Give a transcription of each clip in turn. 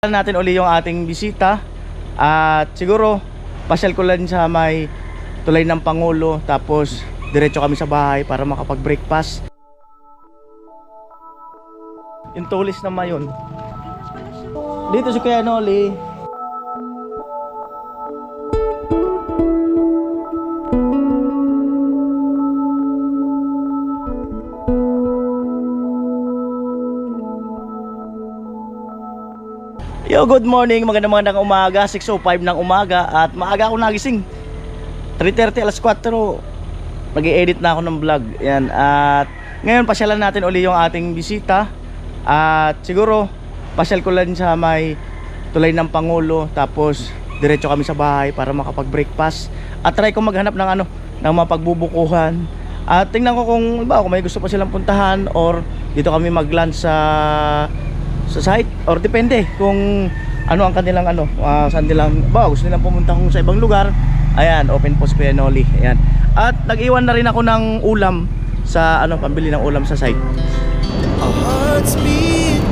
Natin uli yung ating bisita at siguro pasyal ko lang sa may tulay ng Pangulo, tapos diretso kami sa bahay para makapag-breakfast. Yung tulis na mayon dito si Kuya Noli. Yo, good morning, magandang umaga, 6:05 ng umaga at maaga ako nagising. 3:30 alas 4 nag-i-edit na ako ng vlog. Yan, at ngayon pasyalan natin uli yung ating bisita at siguro pasyal ko lang sa may tulay ng Pangulo, tapos diretso kami sa bahay para makapag-breakfast at try ko maghanap ng ng mapagbubukuhan at tingnan ko kung may gusto pa silang puntahan or dito kami mag-lunch sa site, or depende kung ano ang kanilang saan nilang gusto nilang pumunta kung sa ibang lugar. Ayan, open po si Kuya Noli. Ayan. At nag-iwan na rin ako ng ulam sa pambili ng ulam sa site. Our hearts beat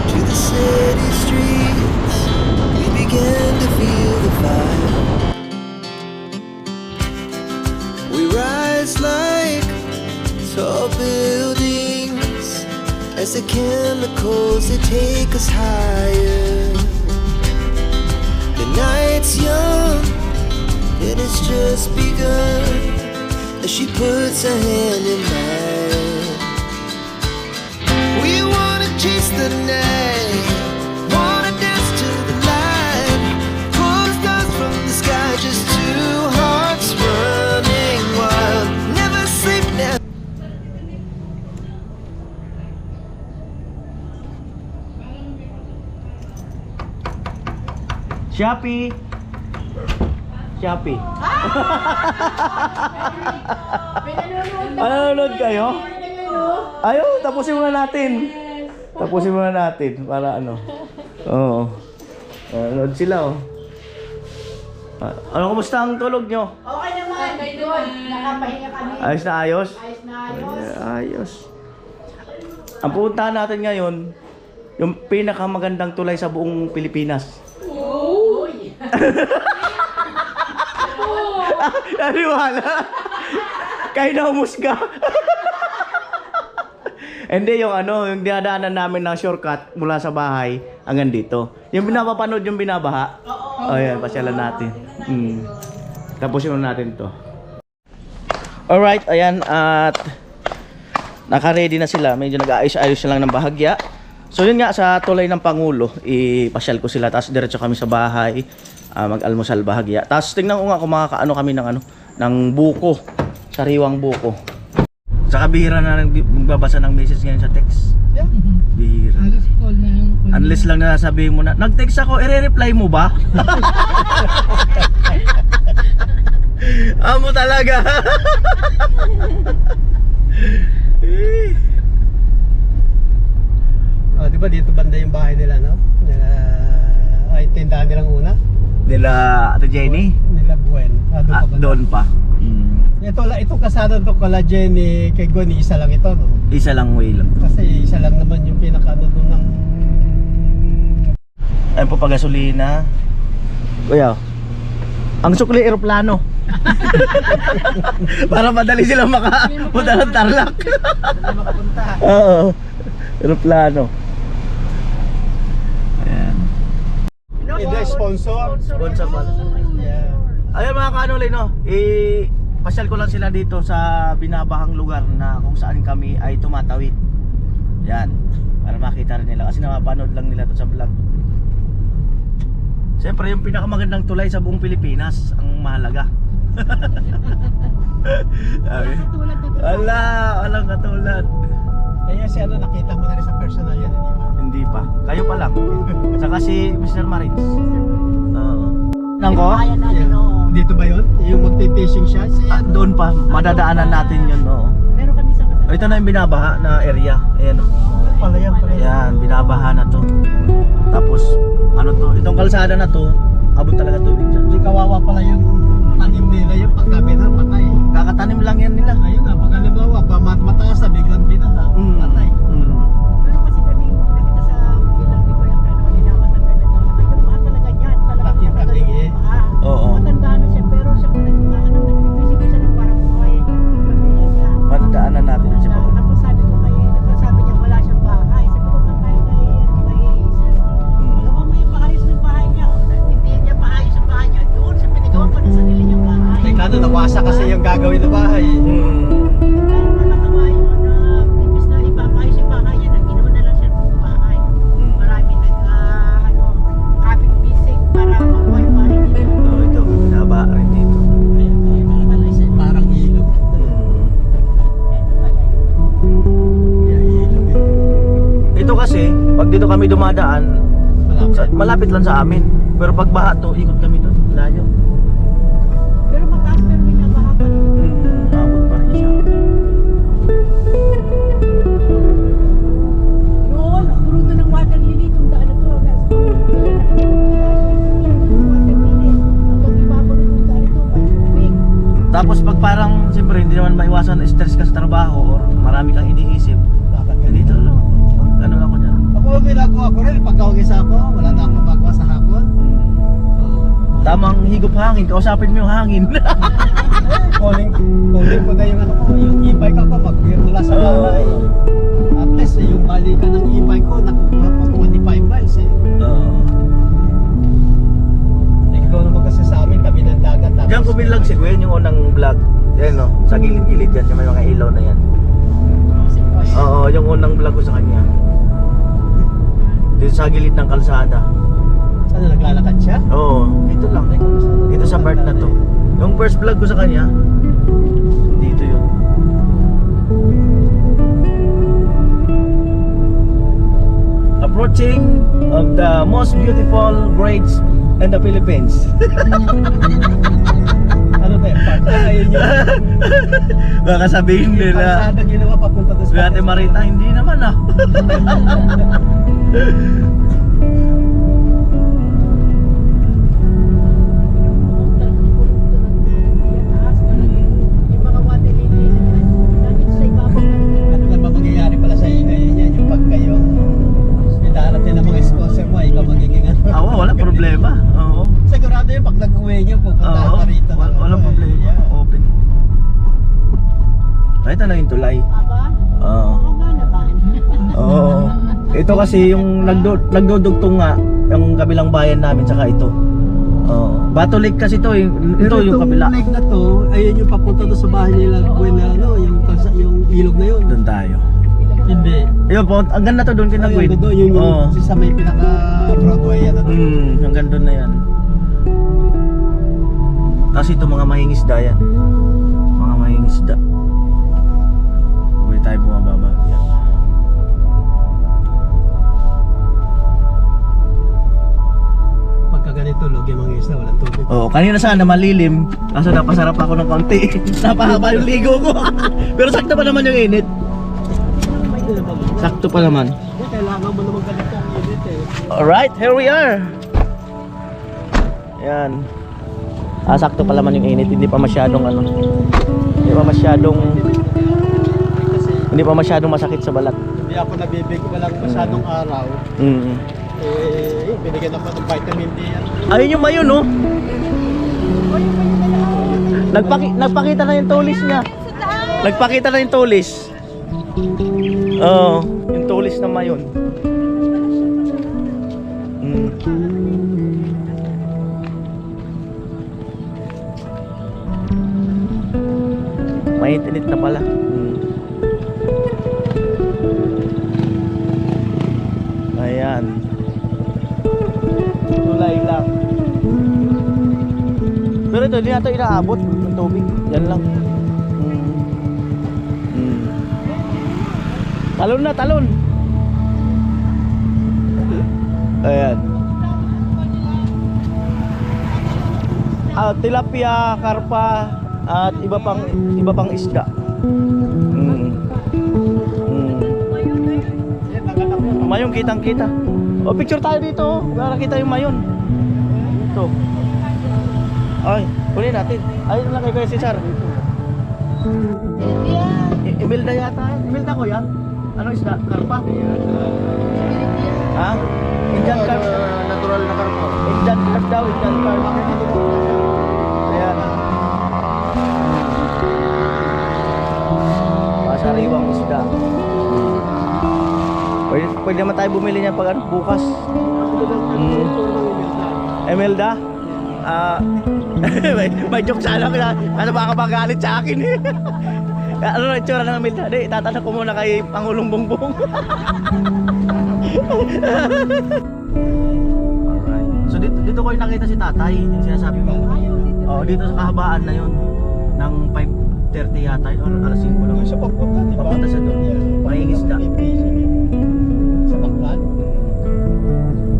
to the city streets. We began to feel the fire. We rise like tall buildings as the chemicals they take us higher. The night's young and it's just begun as she puts her hand in mine. We wanna chase the night, wanna dance to the light, pull stars from the sky, just two hearts running wild, never sleep now. Shopee. Nanonood kayo? Ayaw, tapusin muna natin. Tapusin muna natin para Oo. Nanonood sila kumusta ang tulog nyo? Okay naman, doon. Nakapahinga kami. Ayos na ayos? Ayos na ayos. Ayos. Ang pupuntahan natin ngayon, yung pinakamagandang tulay sa buong Pilipinas. Uy! Naniwala? Kayo na umusga. Hindi, yung dinadaanan namin ng shortcut mula sa bahay hanggang dito. Yung binapapanood, yung binabaha. Oo. Ayan, pasyalan natin. Tapusin muna natin to. Alright, ayan, at naka-ready na sila. Medyo nag-aayos-ayos lang ng bahagya. So yun nga, sa tulay ng Pangulo, ipasyal ko sila. Tapos diretso kami sa bahay, mag-almusal bahagya. Tapos tingnan ko nga kung makakaano kami ng buko, sariwang buko. Saka bihira na nagbabasa ng message ngayon sa text. Yeah. Bihira. Unless lang na sabihin mo na, nag-text ako, i-reply mo ba? Amo talaga. Di ba dito banda yung bahay nila, no? Ay, tindahan nilang una. Nila Ate Jenny? Nila Buen. Doon pa. Itong kasada to kala Jenny kay Goni, isa lang ito, no? Isa lang way lang. Kasi isa lang naman yung pinakano doon ng... Ayun po pa gasolina. Kuya, ang sukli eroplano. Para madali sila makapunta ng Tarlac. makapunta. Oo, eroplano. Ayan. Hindi, sponsor. Sponsor pa. Yeah. Ayun mga kanolay, pasyal ko lang sila dito sa binabahang lugar na kung saan kami ay tumatawid. Yan, para makita rin nila kasi napapanood lang nila to sa vlog. Siyempre yung pinakamagandang tulay sa buong Pilipinas ang mahalaga. Walang katulad. Kaya si nakita mo na rin sa personal yan, hindi ba? Hindi pa, kayo pa lang. Saka si Mr. Marins. Nangko? Kaya natin, oo. Dito ba yun? Yung magpipishing siya? Doon pa, madadaanan natin yun. Pero kami sa Ito na yung binabaha na area. Ayan Pala yan. Ayan, binabaha na to. Tapos, itong kalsada na to, abot talaga tubig dyan. Hindi kawawa pala yung tanim nila yung pagkabi na patay. Kakatanim lang yan nila. Ayun na, pag halimbawa, mataas na biglang binaha, patay. Pero kasi kami nakita sa bilang di ko yung kanina Iwasa kasi yung gagawin na bahay. Meron na nagawa yun na imbis na ipapaayos yung bahay niya, ginawa na lang siya ng bahay. Marami cabin bisig para makuha yung bahay nila. Oh, ito, naba rin dito. Parang ilog. Kaya ilog yun. Ito kasi, pag dito kami dumadaan, Malapit. malapit lang sa amin. Pero pag baha to, ikot kami doon, layo. Pero mataas pero binabaha pa rin. Abot pa rin siya. Noon, puro doon ng water lily, itong daan na to. Water lily. Hanggang ibabaw na itong daan ito, may tubig. Tapos pag parang, siyempre, hindi naman maiwasan na stress ka sa trabaho or marami kang iniisip, Bakit dito lang. Ano ako dyan? Ako ang ginagawa ko rin, pagkawagis ako, wala na akong magawa sa hapon. Tamang higop hangin, kausapin mo yung hangin. Calling ko na yung ano ko, yung e-bike ako, mag-gear mula sa bahay. At least, yung balikan ng e-bike ko, nakukuha ko 25 miles eh. Ikaw naman kasi sa amin, tabi ng dagat. tapos- Diyan ko binlog si Gwen yung unang vlog. Yan no, sa gilid-gilid yan, yung may mga ilaw na yan. Oo, yung unang vlog ko sa kanya. Dito sa gilid ng kalsada. Sana naglalakad siya? Oo, dito lang. Dito sa part na to. Yung first vlog ko sa kanya, dito yun. Approaching of the most beautiful bridge in the Philippines. Ano ba yung part? Ayun yun. Baka sabihin Yung nila, kalsada ginawa papunta doon sa Ate Marita, hindi naman ah. Yung mga water lily na yan, lagi sa ibabaw na Ano na ba mangyayari pala sa iyo ngayon yan? Yung pag kayo idarating ng mga sponsor mo, ikaw magiging ano? Oo, wala problema. Oo. Sigurado yun, pag nag-uwi niyo, pupunta Oo, ka rito. walang problema. Yeah. Open. Kahit ano yung tulay. Aba? Oo. Oo nga naman. Oo. Ito kasi yung nagdudugtong nga yung kabilang bayan namin saka ito. Oo. Bato Lake kasi ito, ito yung kabila. Lake na to, ayun yung papunta doon sa bahay nila, Gwen, na ano, yung ilog na yun. Doon tayo. Hindi. Ayun po, hanggang na to doon Ayun, kinagwid. doon, yun yung Oo. sa may pinaka-Broadway yan. Ano? Hanggang doon na yan. Tapos ito mga mahingisda yan. Mga mahingisda. Huwag tayo bumababa. Yan. Pagka ganito, logyan mga isla, walang tubig. Oo, kanina sana malilim. Kaso napasarap ako ng konti. Napahaba yung ligo ko. Pero sakto pa naman yung init. Hindi naman. Sakto pa naman. Hindi, kailangan mo naman ganito ang init eh. Alright, here we are. Yan. Sakto pa naman yung init. Hindi pa masyadong ano. Hindi pa masyadong masakit sa balat. Hindi ako nabibig, walang masyadong araw. Eh, binigyan ako ng vitamin D yan. Ayun yung mayon, no? Nagpakita na yung tulis niya. Nagpakita na yung tulis. Oo, yung tulis na mayon. Mainit-init na pala. Ayan. Tulay lang. Pero ito, hindi natin inaabot ng tubig. Yan lang. Talon na, talon. Ayan. Tilapia, karpa, at iba pang isda. Mayong kitang-kita. O, picture tayo dito. Para kita yung mayon. Ito. Ay, kunin natin. Ayun lang kay Kuya Cesar. Imelda yata. Imelda ko yan. Ano isda? Karpa? Ha? Indian carp. Natural na karpo. Indian carp daw. Indian carp. Ayan. Masariwang isda. Pwede naman tayo bumili niyan pag ano, bukas. Emelda? may joke sana ako na. Kasi baka magalit sa akin eh. Ano na itsura ng Milda? Di, tatanong ko muna kay Pangulong Bongbong. Alright. So dito ko yung nakita si tatay, yung sinasabi mo. Oo, dito sa kahabaan na yun. Ng 5:30 yata yun, alas 5 lang. Doon siya papunta, di ba? Papunta siya doon. Mangingisda. Sa Baklan.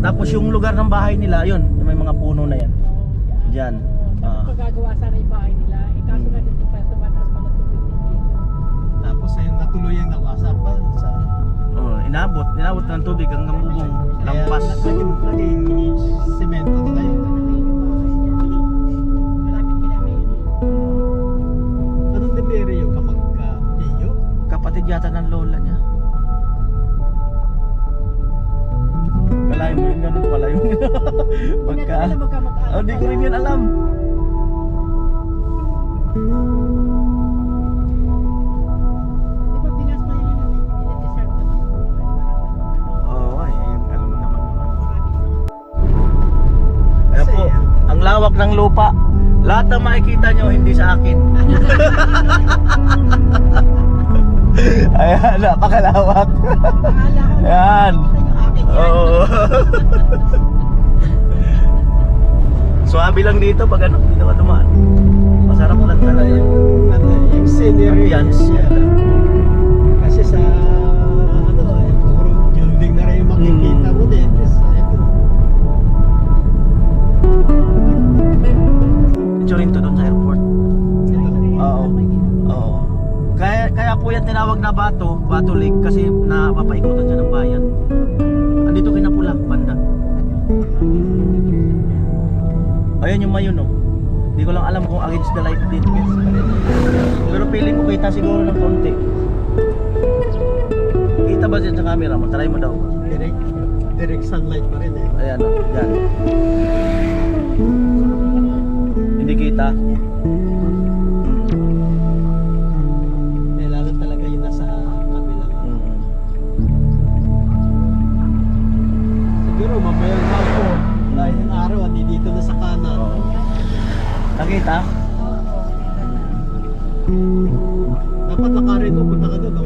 Tapos yung lugar ng bahay nila, yun, yung may mga puno na yan. Diyan. Pagagawa sana yung bahay nila. Kaso nga dito pa sa batas pala tubig dito. Tapos ayun, natuloy yung nawasak pa sa... Inabot ng tubig hanggang bubong, lampas. Naging semento na kayo. Malapit kila Mary. Anong demeryo yung kamagka-tiyo? Kapatid yata ng lola niya. Kalahin mo yun, ganun pala yun. Pagka... Oh, di ko rin yun alam. Di ba pinas pa yun yung nila-desert naman? Oo, ay, alam mo naman. Ayan po, ang lawak ng lupa. Lahat ng makikita nyo, hindi sa akin. Ayan, napakalawak. Akala ko Ayan. yung akin yan. Oo. Suwabe lang dito pag ano, dito ka dumaan. Masarap lang talaga. Yung scenery. Ambience. Kasi sa puro building na rin yung makikita mo din. Ito doon sa airport. Oo. Oo. Kaya po yan tinawag na Bato Lake kasi napapaikutan siya ng bayan. Andito kinapula, banda. Ayun yung mayon, no. Hindi ko lang alam kung against the light din. Pero feeling ko kita siguro ng konti. Kita ba dyan sa camera mo? Try mo daw. Direct sunlight pa rin eh. Ayan, yan. Hindi kita. Kailangan talaga yung nasa kabilang. Siguro mamayang hapon dahil ng araw at dito na sa kanan. Oo. Nakita? Dapat nakarin mo punta ka doon. No?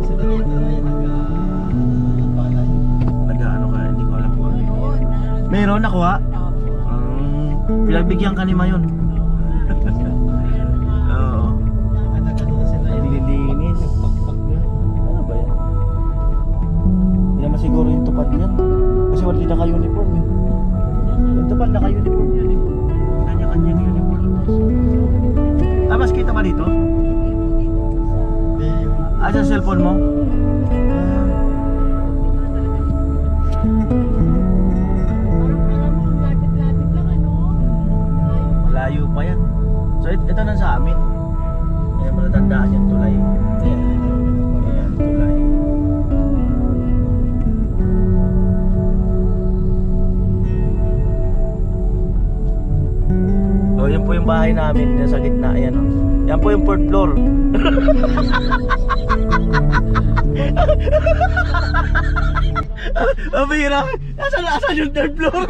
Sila dito ay nag-balay. Nag-ano ka, hindi ko alam kung ano yun. Meron nakuha? Pinagbigyan ka ni Mayon. Oo. Nag-ano na sila yung Nililinis. pagpag na. Ano ba yan? Hindi naman siguro yung tupad yan. Kasi wala din naka-uniform eh. Yung tupad naka-uniform yan eh. Kanya-kanyang uniform. Mas kita ba dito? Sa cellphone mo? Lapit-lapit lang ano. Layo pa yan. So ito na sa amin. Ayan, matatandaan yung tulay. Ayan, tulay. Oh, yan po yung bahay namin sa gitna. Ayan, oh. Yan po yung 4th floor. Abira, asan yung 3rd floor?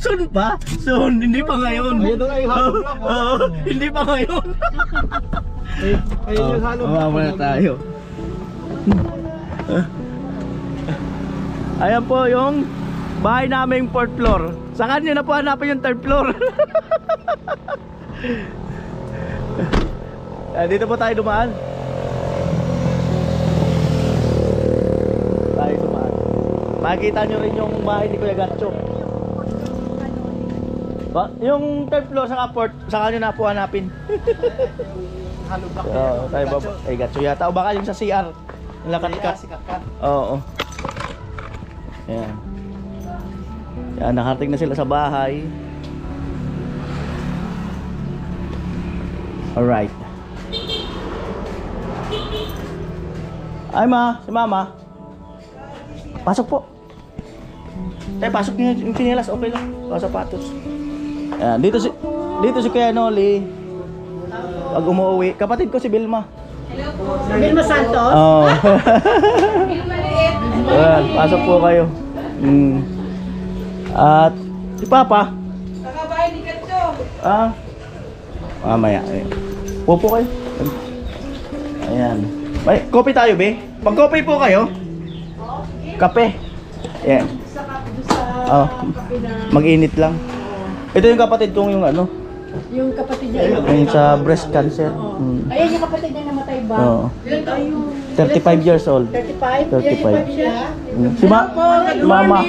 Soon pa? Soon, hindi pa ngayon. Ayun doon ay hapon lang. Oo, hindi pa ngayon. Ayun yung halo. Mama na tayo. Ayan po yung bahay naming 4th floor. Sa kanya na po hanapin yung 3rd floor. Dito po tayo dumaan. Tayo dumaan. Makikita nyo rin yung bahay ni Kuya Gatcho. Yung 3rd floor sa kaport, sa kanya na po hanapin. Halo back. Oo, tayo ba? Ay, Gatcho yata. O baka yung sa CR. Yung lakat-kat. Oo. Ayan. Yan, nakarating na sila sa bahay. Alright. Ay ma, si mama. Pasok po. Pasok niyo yung chinelas, okay lang. Sapatos. Ayan, dito si Kuya Noli. Pag umuwi, kapatid ko si Vilma. Vilma Santos? Oo. Vilma Liit. Ayan, pasok po kayo. At si Papa. Nakabahay ni Katso. Mamaya. Pupo kayo. Ayan. May kopi tayo, be? Mag-kopi po kayo? Kape. Ayan. Oh, mag-init lang. Ito yung kapatid kong yung ano, Yung kapatid niya. yung sa breast cancer. Ayan yung kapatid niya namatay ba? Oo. Ilan tayo? 35 years old. 35? 35. siya? Si Mama.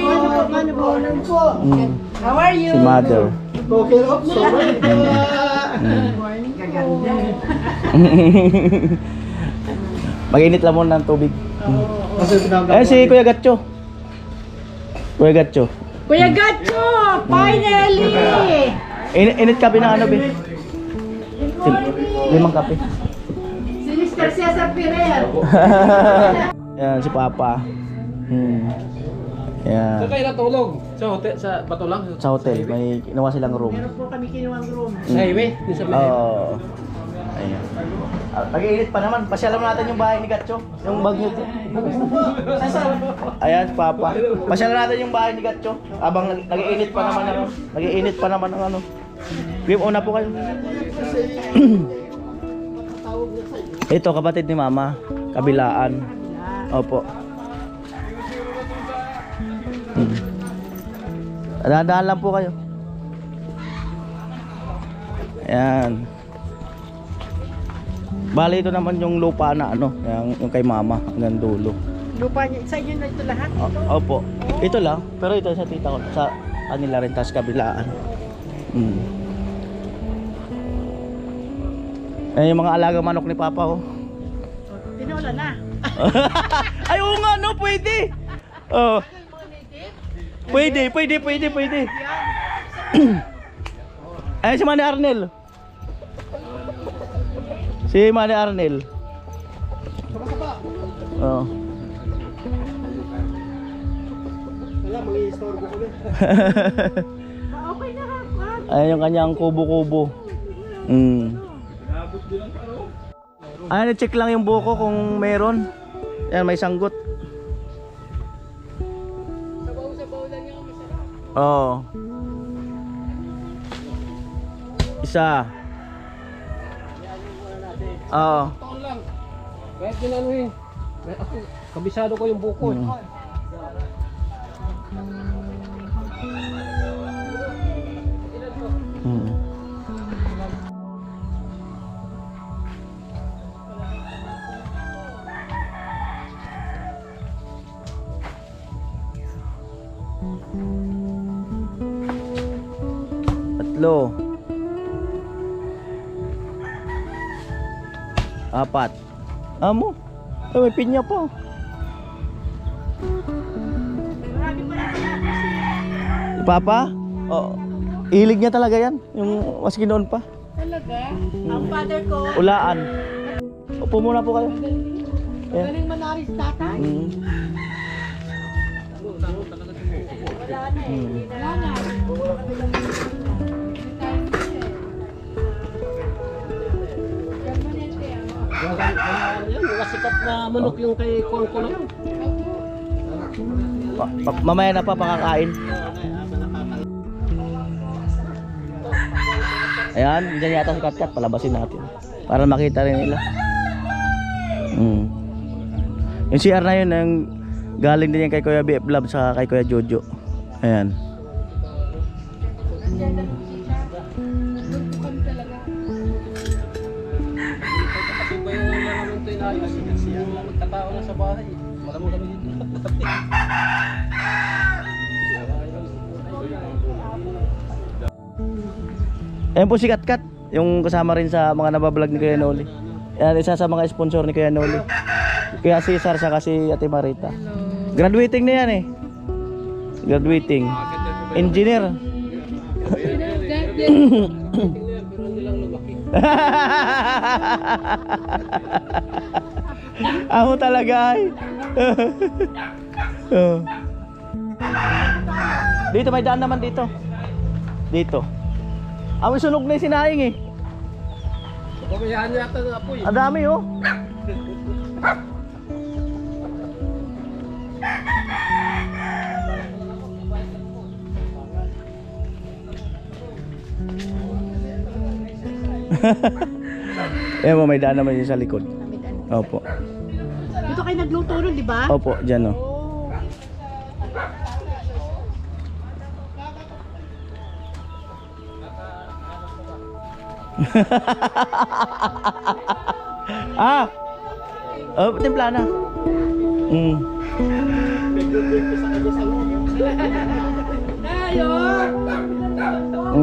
How are you? Si Mother. Okay, oh, sorry. Mag-init lang muna ng tubig. Kasi pinagawa. Eh, si Kuya Gatcho. Kuya Gatcho. Kuya Gatcho! Finally! Init kape na ano, be? 5 kape. Si Mr. Cesar Ferrer. Yan, si Papa. Yan. Saan kayo natulog? Sa hotel, sa bato lang? Sa hotel, may ginawa silang room. Meron po kami kinuwang room. Sa highway? Di sa Oo. Ayan. Pag-iinit pa naman, pasyalan mo natin yung bahay ni Gatcho. Yung bagyo. Ayan, si Papa. Pasyalan natin yung bahay ni Gatcho. Abang nag-iinit pa naman ang nag-iinit pa naman ang ano. Game una po kayo. Ito kapatid ni Mama, kabilaan. Opo. Dahan-dahan lang po kayo. Ayan. Bali ito naman yung lupa na ano, yung kay Mama hanggang dulo. Lupa niya, sa inyo na ito lahat? Opo. Ito lang, pero ito sa tita ko, sa kanila rin, tas kabilaan. Ayan yung mga alaga manok ni Papa, oh. Tinola na. Ay, oo nga, no, pwede. Oh. Pwede. Ay, si Manny Arnel. Si Manny Arnel. Oh. Wala, mag-i-store ko ulit. Okay na ha. Ayan yung kanyang kubo-kubo. Ayan, check lang yung buko kung meron. Ayan, may sanggot. Oo. Isa. Oo. taon lang. Kahit ginanuhin. Ako, kabisado ko yung buko. Tatlo. 4. Amo. Ay, may pinya pa. Si Papa? Oo. Ilig niya talaga yan. Yung maski noon pa. Talaga? Ang father ko, Ulaan. Upo muna po kayo. Ayan. galing manaris tatay. Wala na eh. Wala na. Yan, mga sikat na manok yung kay Kongko na yun. Mamaya na pa pakakain. Ayan, dyan yata si Katkat. Palabasin natin. Para makita rin nila. Yung CR na yun, yung galing din yan kay Kuya BF Lab sa kay Kuya Jojo. Ayan. Kasi ba yung naman ito inayos? Siya lang magkatao na sa bahay. Wala mo kami dito. Ayan po si Katkat, yung kasama rin sa mga nabablog ni Kuya Noli. Yan, isa sa mga sponsor ni Kuya Noli. Kuya Cesar siya kasi Ate Marita. Graduating na yan eh. Graduating. Engineer. Amo talaga ay. Oh. Dito may daan naman dito. Dito. Amo sunog na yung sinahing eh. Pabayaan yata ng apoy. Ang dami oh. Ayan mo, may daan naman yun sa likod. Opo. Dito kayo nagluto nun, di ba? Opo, dyan o. Ah! Oh, timpla na. Mm.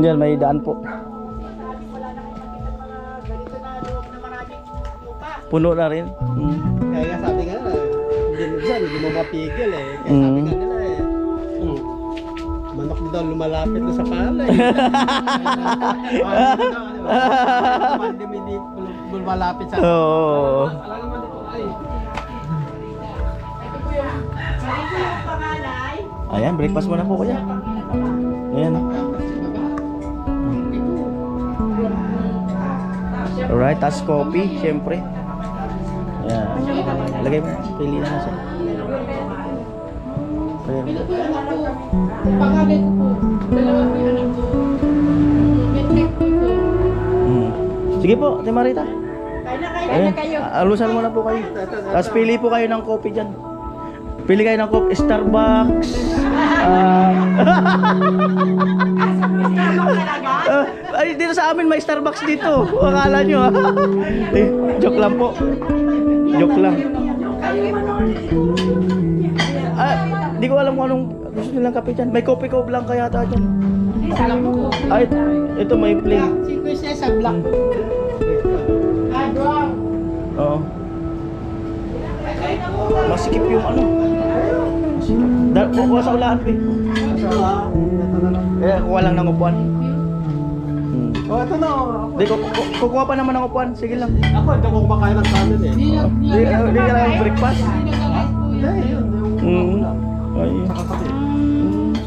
Diyan, may daan po. Puno na rin. Mm. Kaya nga sabi nga na, hindi mo mapigil eh. Kaya sabi nga nila eh. Manok daw lumalapit na sa palay. Hindi lumalapit sa Oo. Wala naman dito ay. Ayan, breakfast muna po kuya. Ayan. Alright, tas coffee, syempre. Ayan. Lagay mo, pili na siya. Ayan. Pangalan ko po, dalawang may anak ko. Metric po po. Sige po, Ate Marita. Kain na kayo. Alusan muna po kayo. Tapos pili po kayo ng coffee dyan. Pili kayo ng coffee, Starbucks. Ay, dito sa amin may Starbucks dito. Akala nyo ha. Joke lang po. Joke lang. Di ko alam kung anong gusto nilang kape dyan. May kopi ko lang kaya ata dyan. Ay, ito may plain. Si Kuya sa black. Ah, brown. Oo. Masikip yung ano. Kukuha sa ulaan, pe. Kukuha lang ng upuan. Oh, ito na. Di, kukuha pa naman ng upuan. Sige lang. Ako, hindi ako kumakain ng kanin eh. Di ka lang breakfast. Ay.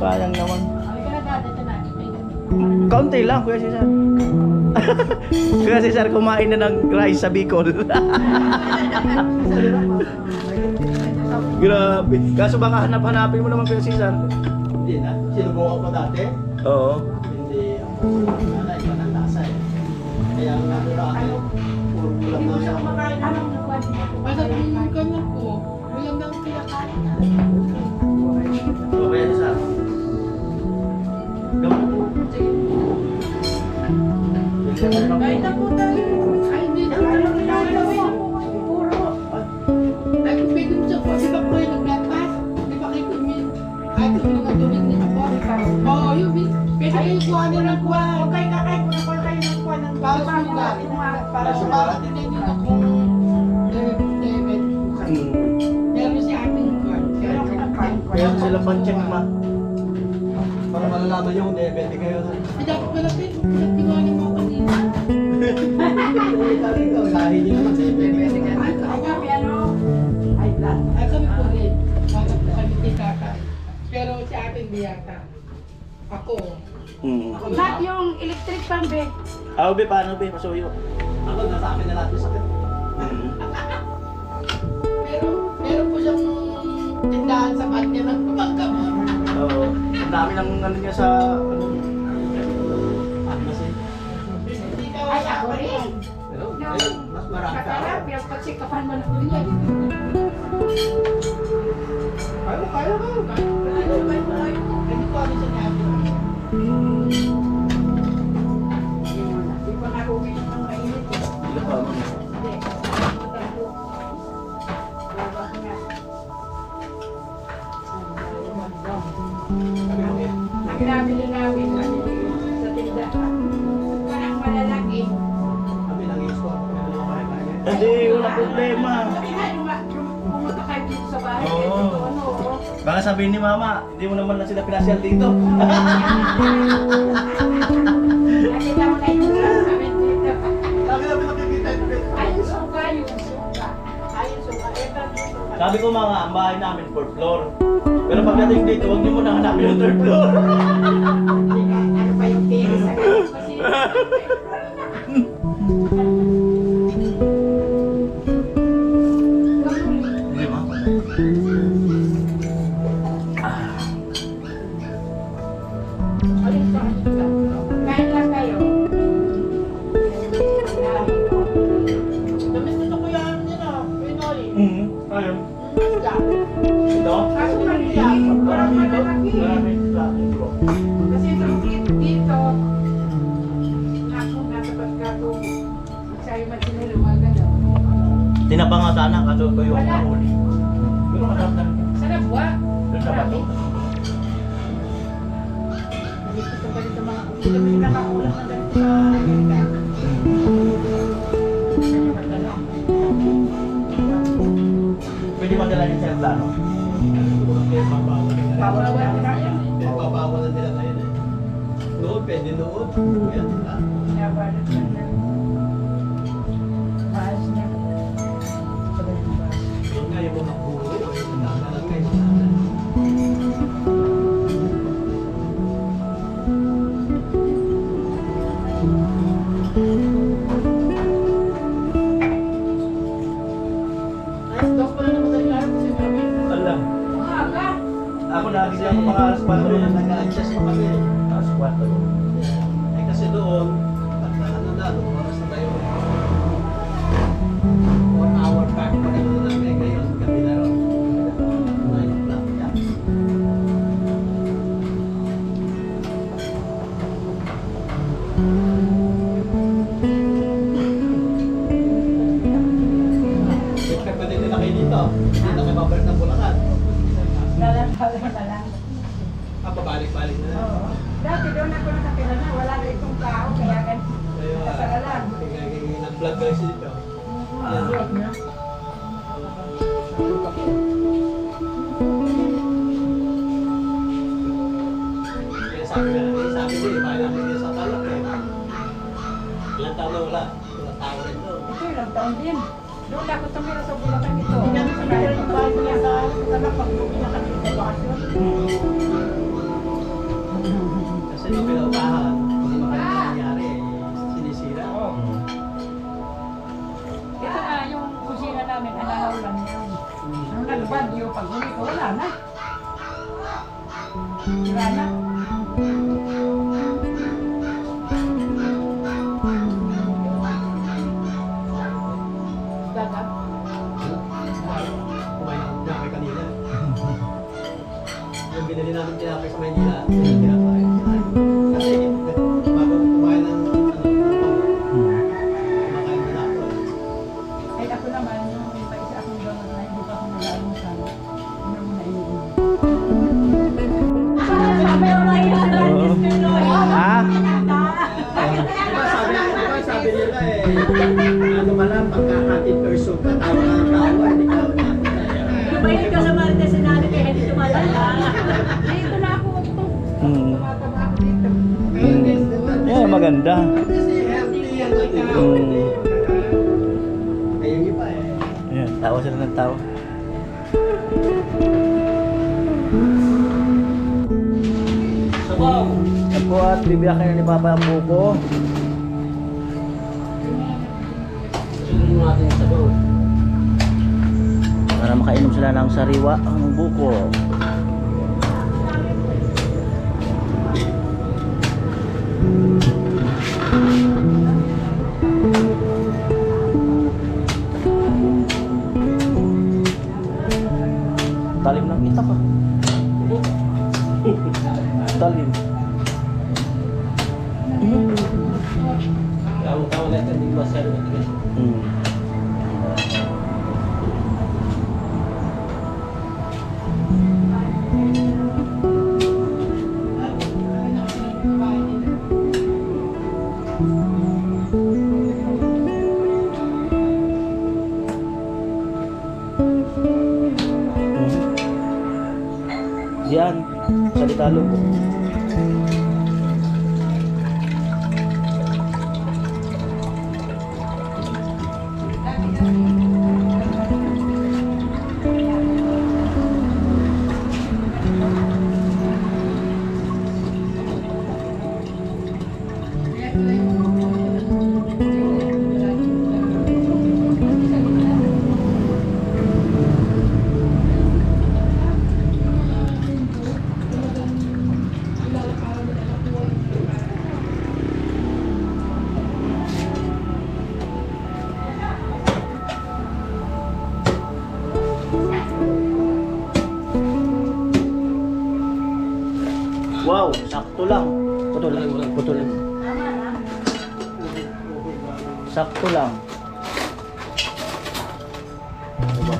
Sayang naman. Kaunti lang, Kuya Cesar. Kuya Cesar, kumain na ng rice sa Bicol. Grabe. Kaso baka hanap-hanapin mo naman Kuya Cesar. Hindi na. Sinubukan ko dati. Oo. Hindi ako iba ng lasa eh. Kaya ang ano na akin, puro kulang na siya. Basta tingin ka na po. Walang nang kinakain na. Oo, Kuya Cesar. Kain na po tayo. Ay, hindi na. Puro. Ay, kung pwede mo siya po. Di ba po yung nag-breakfast? Di ba kayo kumin? Ay, kumin nga tumin nila po. Oo, yun. Pwede kayo kuha nila ng kuha. Okay, kakain ko na po kayo ng kuha ng Para sugat. Para sugat. Hindi nila kung David. Meron si ating kuha. Kaya sila pan-check ma. Para malalaman yung diabetic kayo na. Ay, dapat pala pinagtiwala mo kanina. Lahi niyo naman diabetic. Ay, kami ano? Ay, kami po rin. Kami titaka. Pero si ating biyata. Ako. Lahat yung electric fan, be. Be, paano be? Pasuyo. Ako, nasa akin na lahat yung sakit. Pero meron po siyang tindahan sa kanya ng pagkamot. Oo. Ang dami ng ano niya sa... Ano, Pharmacy. Ay, ako rin. Pero, mas marami ka. Katarap, yung pagsikapan mo na po yan. Kaya, kaya ka. Hindi ko ano siya niya. Hindi pa nakuwi ng mainit. Hindi pa ano. Hindi. Nagnabili namin sa tindahan. Parang malalaki. Kami lang yung spot. Hindi, wala problema. Pumunta kayo dito sa bahay. Oo. Ito, ano, Baka sabihin ni Mama, hindi mo naman na sila pinasyal dito. nakita mo na yung kami dito. Lagi namin nakikita yung Ay, yung suka, yung suka. Ay, yung suka. Ito, yung suka. Sabi ko mga, ang bahay namin 4th floor. Pero pagdating dito, huwag niyo muna hanapin yung 3rd floor. Ano pa yung pera sa ganito kasi? Hindi ba? Kain lang kayo. dyan. Ito? Kaso maliyak. Parang malalaki. Kasi itong dito, ako nasa pagkato, sa'yo man sila lumagan. Tinapa nga sana, kaso ko yung Wala. huli. Pero masarap na. Sa nabwa. Doon sa bato. Dito sa ganito mga hindi kami nakakulang na ganito sa Amerika. Pwede magdala niya sa aeroplano. Bawal na yan. Babawalan nila ngayon eh. Noon, pwede noon. Ngayon, diba? Nabalot na yan. Maas na. Yun nga yung mga puro. Nagdadalang kayo. Ay, dos pa lang naman tayo araw kasi kami. Alam. Maaga. Ako nagising ako mga alas 4 Pero yan. nag-a-adjust pa kami. Alas 4. Eh kasi doon, pagka ano na, nung oras na tayo. 1 hour back pa rin na namin ngayon. Gabi na rin. 9 o'clock. Yeah. Check pa din nila kayo dito. Hindi na kayo babalik ng Bulacan. Lalang-lalang na lang. Pabalik-balik na. Oo. Dati doon ako nakatira na, wala na itong tao, kaya ganito. Kaya, Kasaralan. nag-vlog guys dito. Huwag na. Kaya sabi niya, iba namin din sa talak eh. Ilang taon na wala? Wala tao rin doon. Ito ilang taon din. Doon ako tumira sa Bulacan ito. Hindi namin sa bahay ng bahay niya sa pag-uwi na kami sa bakasyon. Kasi nung pinaupahan, hindi makalimutan nangyari eh. Sinisira. Ito na yung kusina namin, alahaw lang yan. Nung nagbagyo, pag huli ko, wala na. Wala na. Dagat. Kumain ako tinapay kanina. Yung binili namin tinapay sa Maynila, tinapay. Kasi bago kumain ng kumakain na ako. Ay ako naman, yung iba isa akong gawin na hindi pa ako nag-aalmusal. Ano mo na iniinom? Ha? Sabi nila eh, ano ba lang, pagka-happy person ka, tawa ka ng tawa, hindi ka Lumayan ka sa Marites, sinabi kaya hindi tumatanda. Dito na ako ito. Hmm. Tumatama ako dito. Yeah, maganda. Kasi healthy yan, ikaw. Hmm. Ayun iba eh. Ayan, tawa sila ng tawa. Sabaw! Yan po at bibiyakin na ni Papa ang buko. Sunod natin yung sabaw. Para makainom sila ng sariwa ang buko. Talim ng itak ah. Talim. Tawang-tawang na ito, hindi ko masyado matigas. Hmm. Diyan, sa Litalog. Wow, sakto lang. Putol lang. Putol lang. Sakto lang. Diba?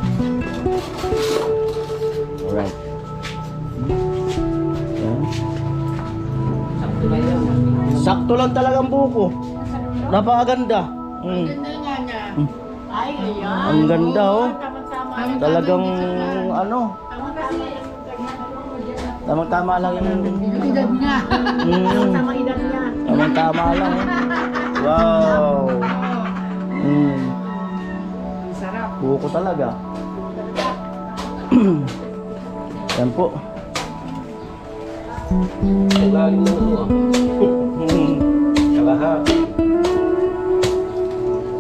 Alright. Yan. Sakto na yan. Sakto lang talagang buko. Napakaganda. Ganda nga niya. Ay, ayan. Ang ganda, oh. Tama-tama. Talagang ano, Tama-tama. tamang-tama lang yung Yung edad niya. Tama edad niya. tamang-tama lang. Wow. Sarap. Buko talaga. Yan po. Ang lalim ng ano ah. Kalahati.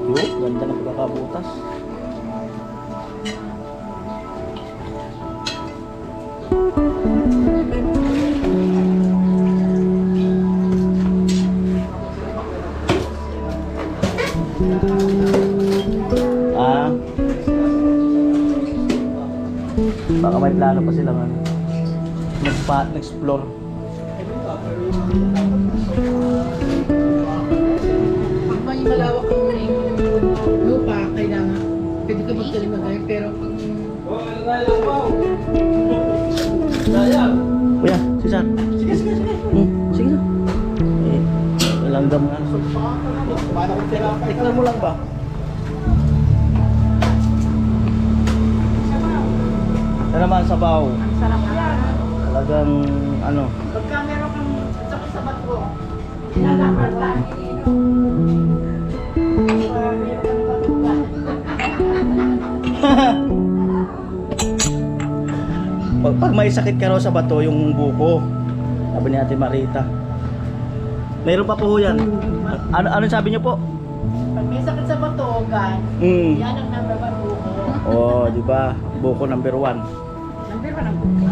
Yo, ganda ng pagkakabutas. Ah. Baka may plano pa silang ano. Nag-explore. Pag may malawak ang lupa, kailangan pwede ka magtalim magayon. Pero pag Kuya, Cesar. Sige, sige, sige. Sige na. Langgam nga. Tikman mo lang ba? Ito naman sabaw. Sarap yan. Talagang ano. Pagka meron kang sakit sa bato, nilalaman lang. Pag may sakit ka raw sa bato, yung buko. Sabi ni Ate Marita. Mayroon pa po yan. Ano sabi niyo po? Pag may sakit sa bato, gan, yan ang number 1 buko. Oh, di ba? Buko number 1. Number 1 ang buko.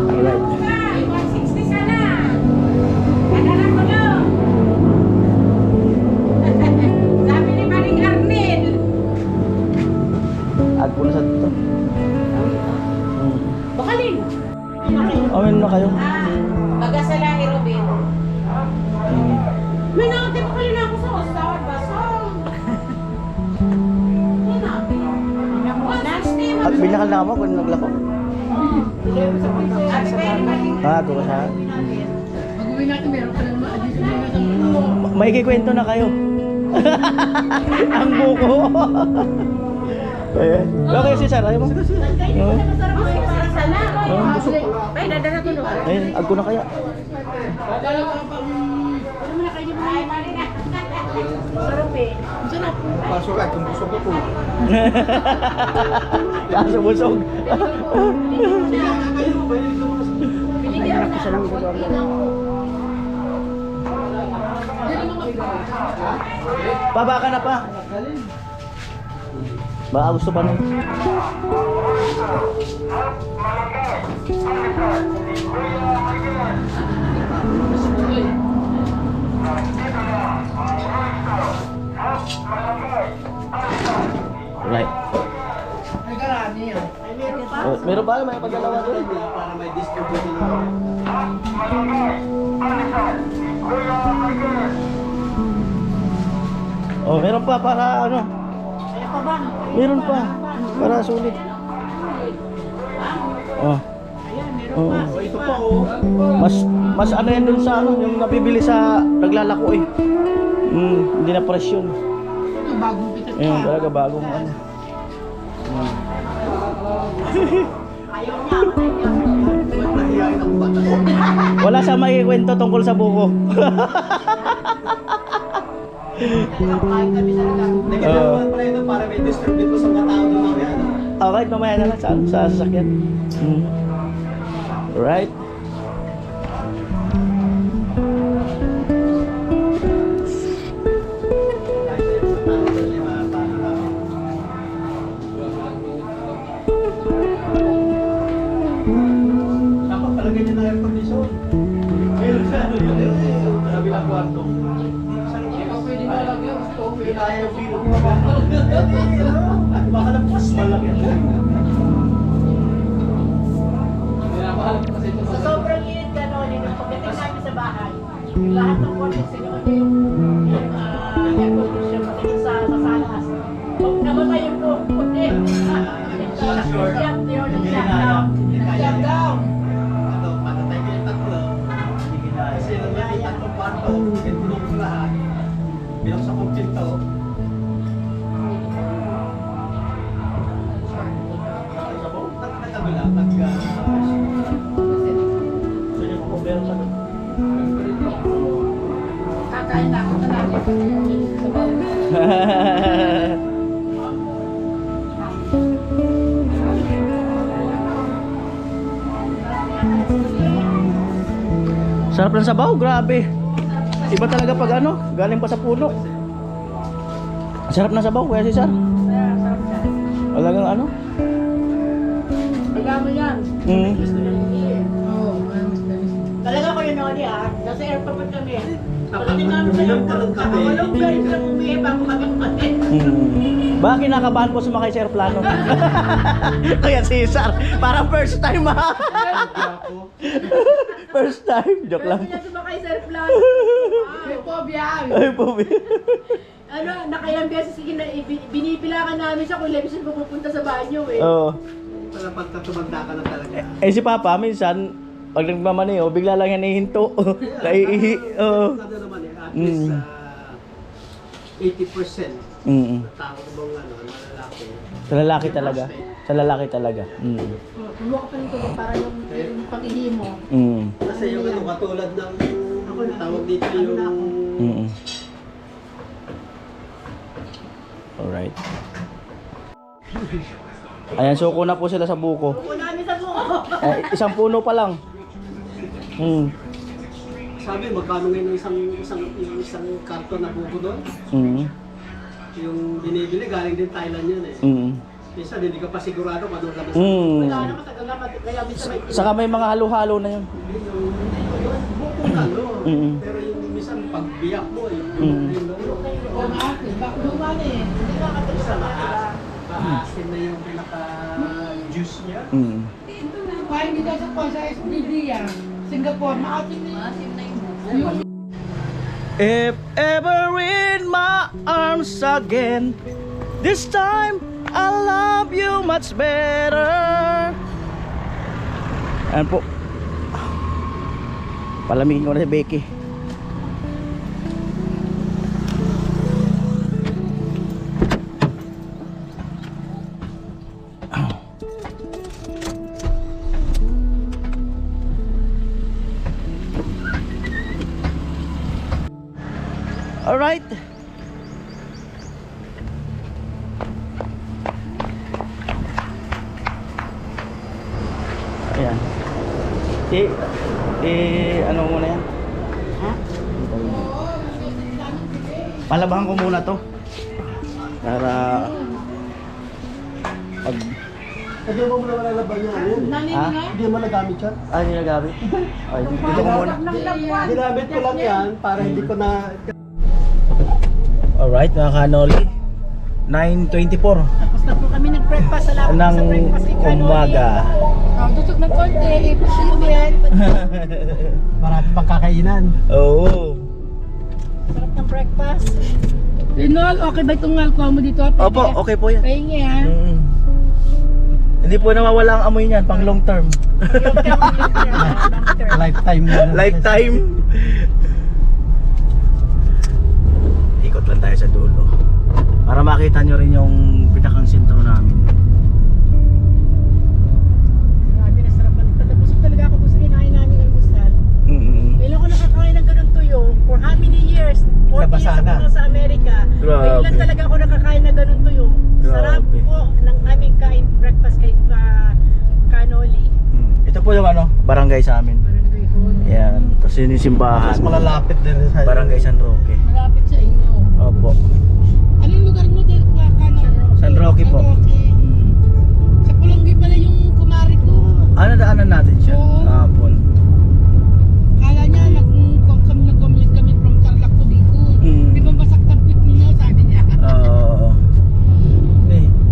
Alright. Sabi ni Maring Arnel. Add ko na sa dito. Bakalin. Amin na kayo. Magasalahi, Robin. May nakati bakalin ako sa ostawad ba? At binakal na ako kung naglako. Ako ka siya. pag-uwi natin, meron ka lang ma-additional na May kikwento na kayo. Ang buko. Okay, si Sir, ayaw mo? Ay, dadala ko doon. Ayun, agko na kaya. Dala ka pang... Ano mo na kayo mo? Ay, mali na. Sarap eh. Sarap. Pasukat, kung gusto ko po. Kaso busog. Binigyan ako sa lang ko. Baba ka na pa. Baka gusto pa nun. Right. Ay, karami yan. Ay, meron pa. Meron pa, may pagdalawa doon. Para may distribution na. Oh, meron pa para ano? Kaya pa ba? Meron pa. Para sulit. Oh. Ayan, meron Oo. pa. Ito pa oh. Mas ano yan dun sa ano, yung nabibili sa naglalako eh. Hindi na presyon. Ito, bagong pitat Ayun, pa. talaga bagong ano. Ayaw niya. Ayaw niya. Ba't nahihain ang bata? Wala sa makikwento tungkol sa buko. Kain kami talaga. Nagkakaroon pala ito para may distribute ko sa mga tao na mamaya. Okay, mamaya na lang sa sasakyan. Right. Dapat pala ganyan na air condition. Ayun sa ano yun. Sa kabilang kwarto. Pwede na lang yun. Hindi kaya yung feel. Baka nagpas malaki. Pinapahalap kasi ito. Sa sobrang init Pinulong ko lahat. Bilang sa kumpsinto. Nagkabila. Kakain na ako talaga. Sarap ng sabaw, grabe. Iba talaga pag ano, galing pa sa puno. Sarap ng sabaw, Kuya Cesar. Talagang ano? Kaya mo yan. Mm. Oo, Talaga ko yun Oli nasa airport kami. Pagdating namin sa airport, Walong guys lang umihi bago kami umalis. Baka kinakabahan po sumakay sa aeroplano. Kuya Cesar, parang first time ha. First time, joke lang. Kaya sumakay sa airplane. may phobia. Ay po. Ano, nakailang beses binipilangan namin siya kung ilang beses pupunta sa banyo eh. Oo. Para pagtatumanda ka na talaga. Eh si Papa, minsan, pag nagmamaneo, bigla lang yan nahihinto. Naiihi. Oo. Ano naman eh, at least 80% Mm. tao bang ano, malalaki. Sa lalaki talaga. Sa lalaki talaga. Mm. Tumuha ka pa nito para yung pag-ihi mo. Mm. Kasi yung ano, katulad ng tawag dito yung Mm. Alright. Ayan, suko na po sila sa buko. Kung namin sa buko. Isang puno pa lang. Mm. sabi magkano ngayon yung isang karton na buko doon. Mm. Yung binibili galing din Thailand yun eh. Mm. Minsan hindi ka pa sigurado kung anong labas. Mm. Wala naman tagal naman. Kaya minsan may Saka may mga halo-halo na yun. Yung bukong ano. Mm. Pero yung minsan pagbiyak mo yung Mm. yung lolo. Oo nga, bakit luma na eh. hindi nakatulog sa kanila. Maasin na yung pinaka-juice niya. Mm. Kaya hindi tayo sa SBD yan. Singapore, maasim na yung If ever in my arms again, this time I love you much better. Ayan po. Palamigin ko na si Becky. Alright. Ayan. Ano muna yan? Ha? Palabahan ko muna to. Para pag Hindi mo muna malalaban yung ano yun. ha? Hindi mo nagamit siya. Hindi nagamit. Ay, dito ko muna. Ginamit ko lang yan para hindi ko na... Alright, mga kanoli. 9:24 Tapos na po kami nag-breakfast. Salamat ng sa breakfast ni Kanoli. umaga. tusok ng konti. Ipasino yan. Marami pang kakainan. Oo. Sarap ng breakfast. Linol, okay ba itong alcohol mo dito? Opo, okay po yan. Pahingi ha. Mm. Hindi po nawawala ang amoy niyan pang long term. Lifetime na. Lifetime. Ikot lang tayo sa dulo. Para makita nyo rin yung pinakang sentro namin. Grabe na sarap. Nabusog talaga ako doon sa kinain namin ng gustal. Kailan ko nakakain ng ganun tuyo? For how many years? 40 years Nabasa ako na. na sa Amerika. Grabe. Kailan talaga ako nakakain ng ganun tuyo? Sarap Grabe. po ng aming kain breakfast kay Kanoli. Ito po yung ano, barangay sa amin. Barangay Hall. Yan. Tapos yun yung simbahan. Mas malalapit din sa... Barangay San Roque. Malapit sa inyo. Opo. Anong lugar mo dito? San Roque po. San Roque. Sa Pulonggi pala yung kumari ko. Ano daanan natin siya? Oo. Hapon. Kala niya, nag-commute kami from Tarlac to Bicol. Mm. Di ba masaktan pit ninyo? Sabi niya. Oo.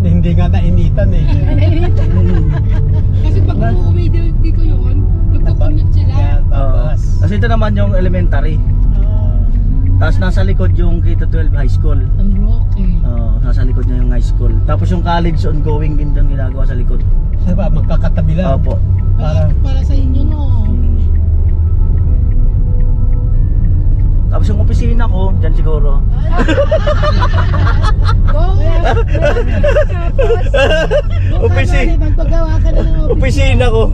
Hindi nga nainitan eh. Kasi pag umuwi dito yun, nagko-commute sila. Tapos, Kasi ito naman yung elementary. Tapos nasa likod yung K-12 high school. San Roque. Nasa likod niya yung high school. Tapos yung college ongoing din doon ginagawa sa likod. sa ba, magkakatabi lang. Opo. Para sa inyo no. Tapos yung opisina ko, dyan siguro. Magpagawa ka na ng Opisina ko.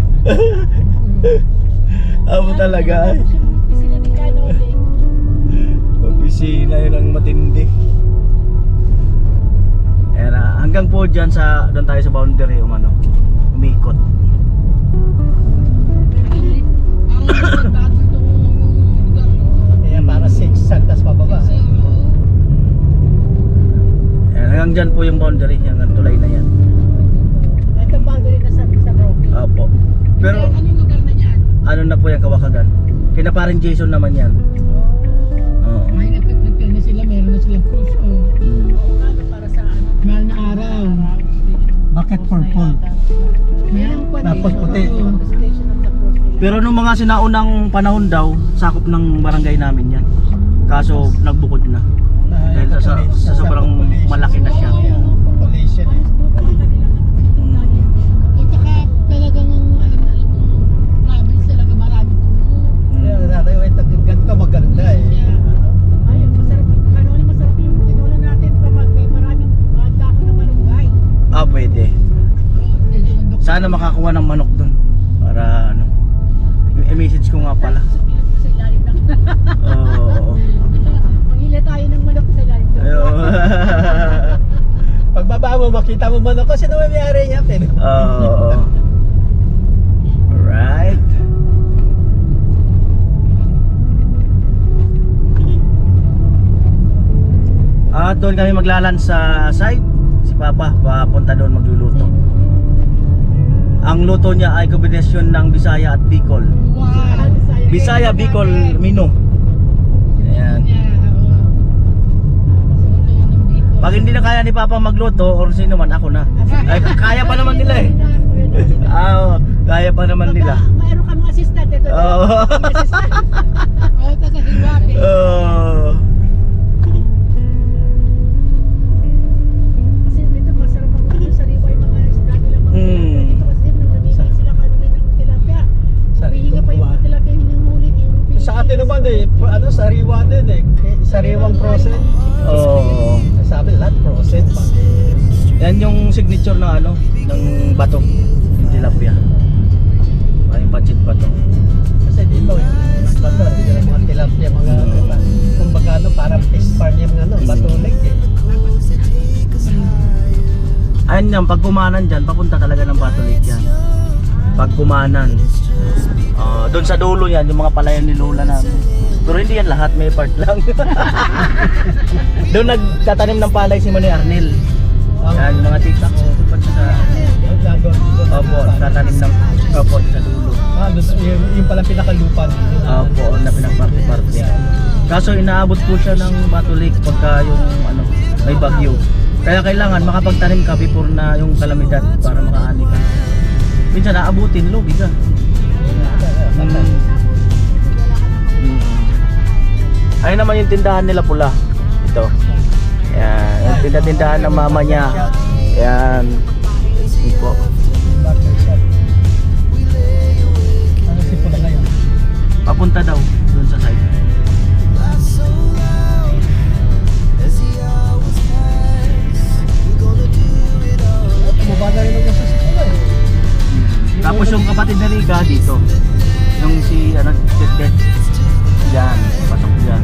Amo talaga ay. opisina ni Canole. Opisina yun ang matindi. Ayan, hanggang po dyan sa, doon tayo sa boundary umikot. Kaya para 6 tas pababa. Ayan, hanggang dyan po yung boundary, hanggang tulay na yan. Ito boundary na sa Rocky. Opo. Pero Anong lugar na yan? ano na po yan, Kawakagan. Kina paring Jason naman yan. Oo. Ay, nagpe-prepare na sila. Meron na silang cruise. Oh. Para sa ano? Mahal na araw. Bakit purple? Meron pa Tapos puti. Station of the Cross nila. Pero nung mga sinaunang panahon daw, sakop ng barangay namin yan. Kaso nagbukod na. Dahil sa sobrang malaki na siya. Population eh. At saka talagang alam mo, province talaga marami puno. Kaya natin, ganito maganda eh. Ay, masarap. Canole, masarap yung tinola natin pag may maraming dahon na malunggay. Ah, pwede. Sana makakuha ng manok dun. Para ano. I-message ko nga pala. Sa ilalim ng... Oo. Manghila tayo ng manok sa ilalim ng... Ayun. Pagbaba mo, makita mo man ako, sino may-ari niya? Pero Oo. Alright. At doon kami maglalan sa site. Si Papa papunta doon magluluto. Ang luto niya ay kombinasyon ng Bisaya at Bicol. Wow. Bisaya, Bicol, Mino. Ayan. Pag hindi na kaya ni Papa magluto or sino man, ako na. Ay, kaya pa naman nila eh. Ah, kaya pa naman nila. Mayroon kang assistant. Ito, Oo. assistant. Oh, taga-hiwati. Kasi dito masarap ang ano, sariwa yung mga isda nila. Dito kasi nang namimili sila kanila ng tilapia. Hihinga pa yung tilapia hinuhuli. sa atin naman eh, sariwa din eh. Sariwang process. Oo. Sabi lahat process pa. Yan yung signature ng ng bato. Yung tilapia. Ay, budget bato. Kasi dito, bato, dito ng mga tilapia, mga kumbaga parang fish farm yung batulig eh. Ayun yan, pag kumanan dyan, papunta talaga ng Bato Lake yan. Pag kumanan. Doon sa dulo yan, yung mga palayan ni Lola namin. Pero hindi yan lahat, may part lang. Doon nagtatanim ng palay si Manny Arnel. Yan, yung mga tita ko. Opo, tatanim ng opo sa dulo. Yung palang pinakalupan. Opo, na pinagparte-parte. Kaso inaabot po siya ng Bato Lake pagka yung may bagyo. Kaya kailangan makapagtanim ka before na yung kalamidad para makaani ka. Minsan naabutin, lugi ka. Ayun naman yung tindahan nila pula. Ito. Yan, yung tindahan ng mama niya. Yan. Yun po. Ano si pula ngayon? Papunta daw dun sa site. Tumaba na rin ang sa pula eh. Tapos yung kapatid na Riga dito. Yung si Ted. Yan, pasok dyan.